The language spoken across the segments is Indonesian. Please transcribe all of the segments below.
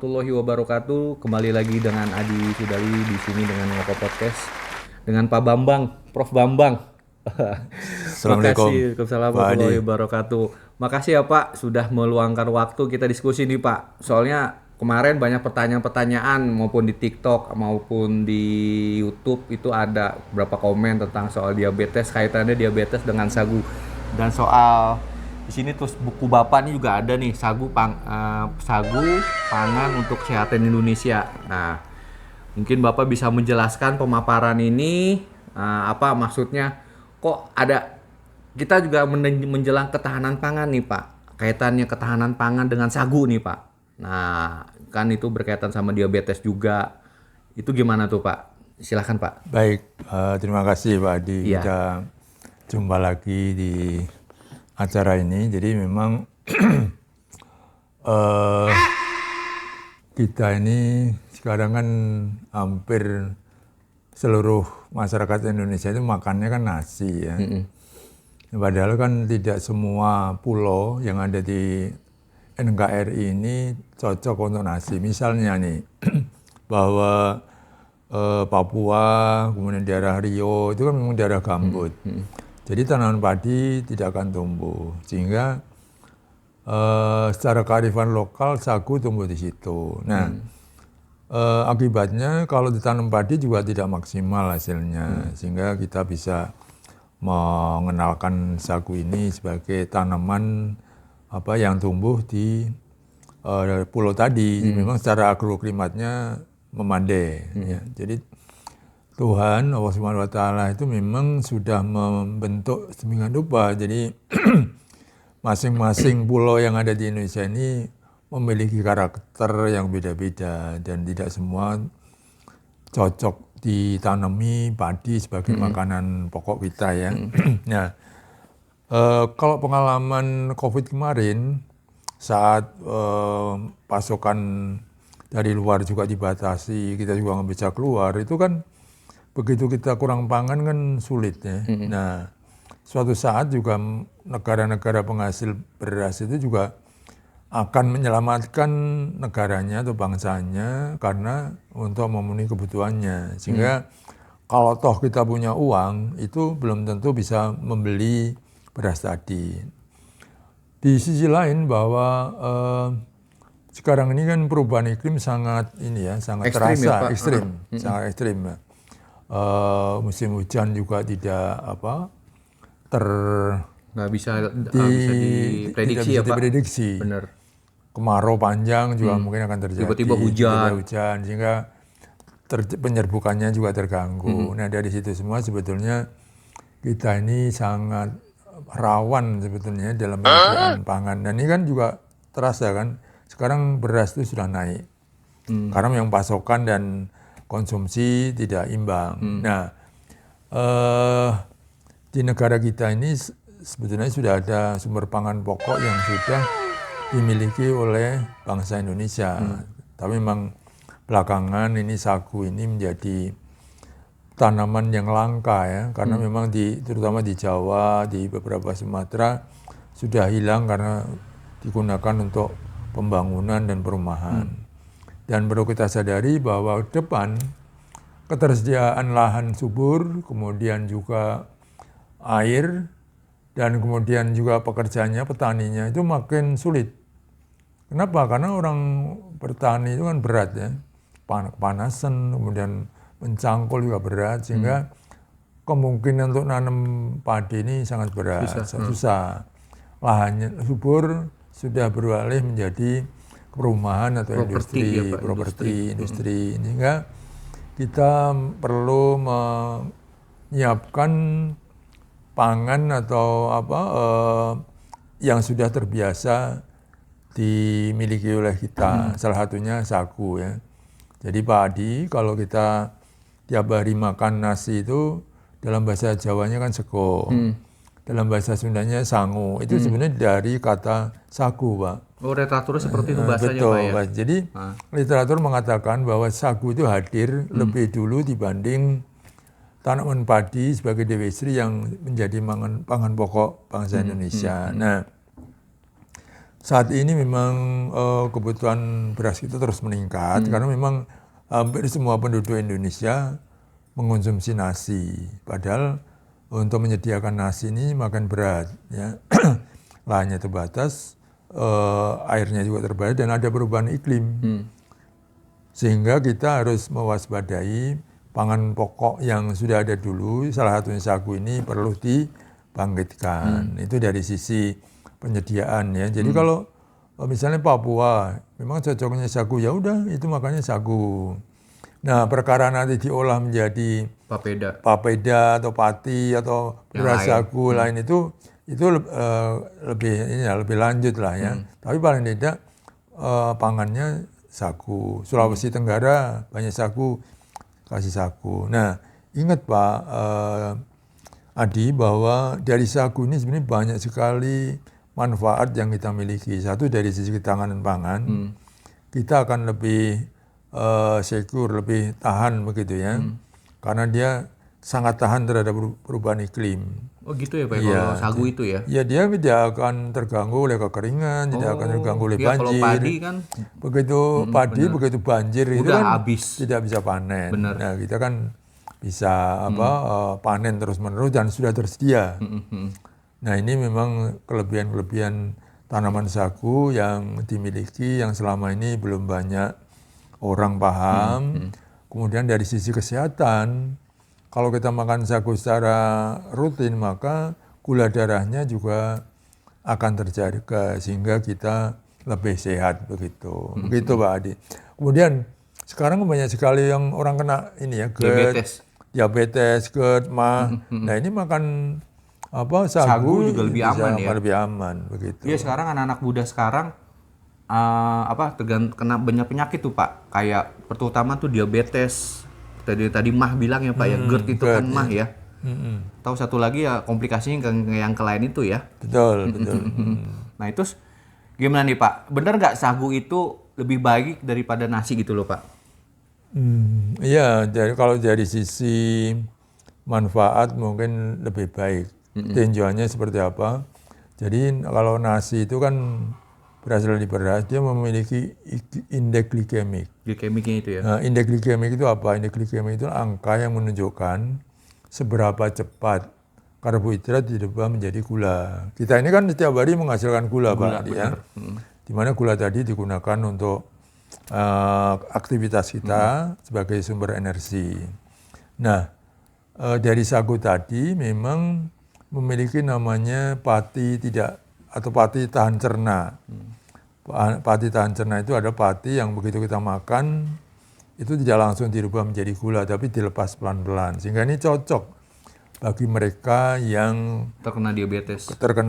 warahmatullahi wabarakatuh. Kembali lagi dengan Adi Sudali di sini dengan Ngoko Podcast dengan Pak Bambang, Prof Bambang. Assalamualaikum Makasih, Waalaikumsalam Pak Adi. warahmatullahi wabarakatuh. Makasih ya Pak sudah meluangkan waktu kita diskusi nih Pak. Soalnya kemarin banyak pertanyaan-pertanyaan maupun di TikTok maupun di YouTube itu ada beberapa komen tentang soal diabetes, kaitannya diabetes dengan sagu dan soal di sini terus buku Bapak nih juga ada nih sagu pangan untuk kesehatan Indonesia. Nah, mungkin Bapak bisa menjelaskan pemaparan ini apa maksudnya? Kok ada kita juga menjelang ketahanan pangan nih Pak. Kaitannya ketahanan pangan dengan sagu nih Pak. Nah, kan itu berkaitan sama diabetes juga. Itu gimana tuh Pak? Silakan Pak. Baik, terima kasih Pak Adi. Iya. Kita jumpa lagi di acara ini. Jadi memang eh, kita ini sekarang kan hampir seluruh masyarakat Indonesia itu makannya kan nasi ya. Padahal kan tidak semua pulau yang ada di NKRI ini cocok untuk nasi. Misalnya nih, bahwa Papua, kemudian daerah Rio, itu kan memang daerah gambut. Jadi tanaman padi tidak akan tumbuh. Sehingga secara kearifan lokal sagu tumbuh di situ. Nah, akibatnya kalau ditanam padi juga tidak maksimal hasilnya. Sehingga kita bisa mengenalkan sagu ini sebagai tanaman yang tumbuh di pulau tadi. Memang secara agroklimatnya memandai. Ya. Jadi Tuhan Allah Subhanahu Wa Taala itu memang sudah membentuk sedemikian rupa. Jadi masing-masing pulau yang ada di Indonesia ini memiliki karakter yang beda-beda dan tidak semua cocok ditanami padi sebagai makanan pokok kita ya. Nah, kalau pengalaman COVID kemarin saat pasokan dari luar juga dibatasi, kita juga nggak bisa keluar, itu kan begitu kita kurang pangan kan sulit ya. Nah, suatu saat juga negara-negara penghasil beras itu juga akan menyelamatkan negaranya atau bangsanya karena untuk memenuhi kebutuhannya. Sehingga kalau toh kita punya uang, itu belum tentu bisa membeli beras tadi. Di sisi lain bahwa sekarang ini kan perubahan iklim sangat sangat Ekstrim terasa, ya, Pak. sangat ekstrim. Musim hujan juga tidak Nggak bisa tidak diprediksi bisa ya Pak. diprediksi. Bener. Kemarau panjang juga mungkin akan terjadi. Tiba-tiba hujan. Sehingga penyerbukannya juga terganggu. Nah dari situ semua sebetulnya kita ini sangat rawan sebetulnya dalam penyediaan pangan. Dan ini kan juga terasa kan, sekarang beras itu sudah naik. Karena yang pasokan dan konsumsi tidak imbang. Nah, di negara kita ini sebetulnya sudah ada sumber pangan pokok yang sudah dimiliki oleh bangsa Indonesia. Tapi memang belakangan ini sagu ini menjadi tanaman yang langka ya, karena memang terutama di Jawa, di beberapa Sumatera sudah hilang karena digunakan untuk pembangunan dan perumahan. Dan perlu kita sadari bahwa ke depan ketersediaan lahan subur, kemudian juga air, dan kemudian juga pekerjaannya, petaninya itu makin sulit. Kenapa? Karena orang bertani itu kan berat ya, kepanasan, kemudian mencangkul juga berat, sehingga kemungkinan untuk nanam padi ini sangat berat, susah. Lahannya subur sudah beralih menjadi perumahan atau properti, industri. Sehingga kita perlu menyiapkan pangan atau yang sudah terbiasa dimiliki oleh kita. Salah satunya sagu ya. Jadi padi kalau kita tiap hari makan nasi itu dalam bahasa Jawanya kan sego. Dalam bahasa Sundanya sangu. Itu sebenarnya dari kata sagu, Pak. Oh, literaturnya seperti itu bahasanya Betul, Pak ya. Pak. Jadi literatur mengatakan bahwa sagu itu hadir lebih dulu dibanding tanaman padi sebagai dewi istri yang menjadi pangan pokok bangsa Indonesia. Nah, Saat ini memang kebutuhan beras kita terus meningkat karena memang hampir semua penduduk Indonesia mengonsumsi nasi. Padahal untuk menyediakan nasi ini makan berat, ya. Lahannya terbatas, airnya juga terbatas dan ada perubahan iklim. Sehingga kita harus mewaspadai pangan pokok yang sudah ada dulu, salah satunya sagu ini perlu dibangkitkan. Itu dari sisi penyediaan, ya. Jadi kalau misalnya Papua, memang cocoknya sagu, ya udah itu makannya sagu. Nah, perkara nanti diolah menjadi papeda atau pati atau beras sagu lain itu lebih lanjut lah, ya. Tapi paling tidak pangannya sagu. Sulawesi Tenggara banyak sagu, kasih sagu. Nah, ingat Pak Adi bahwa dari sagu ini sebenarnya banyak sekali manfaat yang kita miliki. Satu, dari sisi ketahanan pangan, kita akan lebih secure, lebih tahan begitu, ya. Karena dia sangat tahan terhadap perubahan iklim. Oh gitu ya Pak, kalau sagu itu ya? Ya, dia tidak akan terganggu oleh kekeringan, tidak akan terganggu oleh banjir. Kalau padi kan? Begitu padi, begitu banjir itu kan habis. Tidak bisa panen. Bener. Nah, kita kan bisa panen terus-menerus dan sudah tersedia. Nah, ini memang kelebihan-kelebihan tanaman sagu yang dimiliki yang selama ini belum banyak orang paham. Kemudian dari sisi kesehatan, kalau kita makan sagu secara rutin, maka gula darahnya juga akan terjaga sehingga kita lebih sehat begitu. Begitu Pak Adi. Kemudian sekarang banyak sekali yang orang kena ini ya, diabetes, GERD, MAH. Nah, ini makan sagu juga lebih aman, ya. Lebih aman begitu. Iya, sekarang anak-anak muda sekarang kena banyak penyakit tuh Pak. Kayak terutama tuh diabetes. Tadi MAH bilang ya Pak, ya GERD itu kan MAH ya. Tahu satu lagi ya komplikasinya yang ke lain itu ya. Betul. Nah, itu gimana nih Pak? Benar nggak sagu itu lebih baik daripada nasi gitu loh Pak? Iya, kalau dari sisi manfaat mungkin lebih baik. Tinjauannya seperti apa? Jadi kalau nasi itu kan berasal dari beras, dia memiliki indeks glikemik. Glikemiknya itu ya? Nah, indeks glikemik itu apa? Indeks glikemik itu angka yang menunjukkan seberapa cepat karbohidrat dirubah menjadi gula. Kita ini kan setiap hari menghasilkan gula Pak, ya. Di mana gula tadi digunakan untuk aktivitas kita sebagai sumber energi. Nah, dari sagu tadi memang memiliki namanya pati tahan cerna. Pati tahan cerna itu ada pati yang begitu kita makan itu tidak langsung dirubah menjadi gula, tapi dilepas pelan-pelan. Sehingga ini cocok bagi mereka yang terkena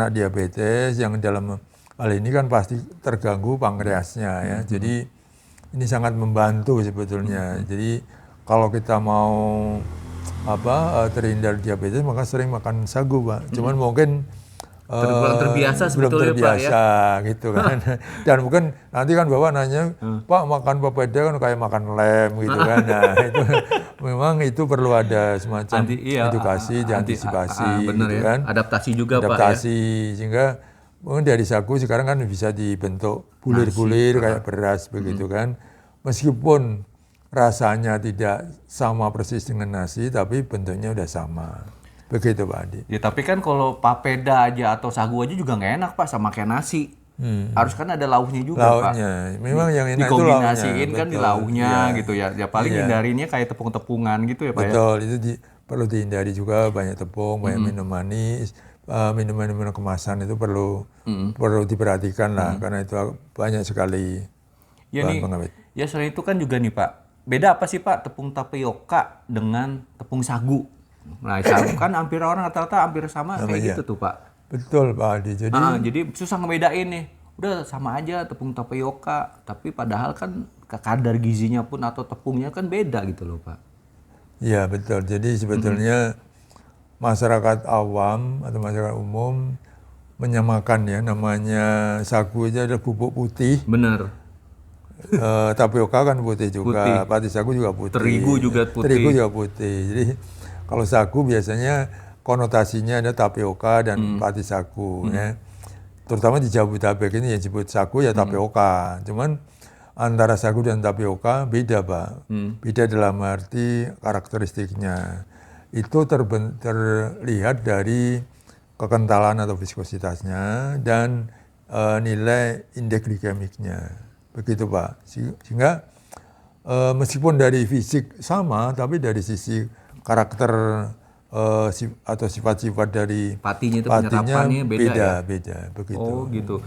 diabetes, yang dalam hal ini kan pasti terganggu pankreasnya, ya. Jadi ini sangat membantu sebetulnya. Jadi kalau kita mau terhindar diabetes, maka sering makan sagu Pak. Cuman mungkin belum terbiasa sebetulnya Pak, ya, gitu kan. Dan mungkin nanti kan Bapak nanya, Pak makan papeda kan kayak makan lem gitu kan. Nah, itu memang itu perlu ada semacam edukasi, antisipasi bener gitu ya. kan. Adaptasi juga Pak, ya. Sehingga mungkin dari sagu sekarang kan bisa dibentuk bulir-bulir kayak beras begitu kan. Meskipun rasanya tidak sama persis dengan nasi, tapi bentuknya udah sama. Begitu Pak Adi. Ya tapi kan kalau papeda aja atau sagu aja juga nggak enak Pak sama kayak nasi. Harus kan ada lauhnya juga Pak. Memang yang enak itu lauhnya. Dikombinasiin kan di lauhnya gitu ya. Ya paling hindarinya kayak tepung-tepungan gitu ya Pak. Betul, itu perlu dihindari juga, banyak tepung, banyak minum manis, minuman-minuman kemasan itu perlu diperhatikan lah, karena itu banyak sekali bahan pengawet. Ya selain itu kan juga nih Pak, beda apa sih Pak tepung tapioka dengan tepung sagu? Nah, sagu kan hampir orang rata-rata hampir sama kayak gitu tuh Pak. Betul Pak Adi. Jadi susah ngebedain nih. Udah sama aja tepung tapioka, tapi padahal kan kadar gizinya pun atau tepungnya kan beda gitu loh Pak. Iya betul. Jadi sebetulnya masyarakat awam atau masyarakat umum menyamakan ya, namanya sagu aja ada bubuk putih. Bener. Tapioka kan putih juga, pati sagu juga putih. Terigu juga putih. Jadi kalau sagu biasanya konotasinya ada tapioka dan pati sagu, ya. terutama di Jabodetabek ini yang disebut sagu ya tapioka. Cuman antara sagu dan tapioka beda, Pak. Beda dalam arti karakteristiknya. Itu terlihat dari kekentalan atau viskositasnya dan nilai indeks glikemiknya. Begitu, Pak. Sehingga meskipun dari fisik sama, tapi dari sisi karakter atau sifat-sifat dari Patinya itu patinya penyerapannya beda ya? beda begitu. Oh gitu.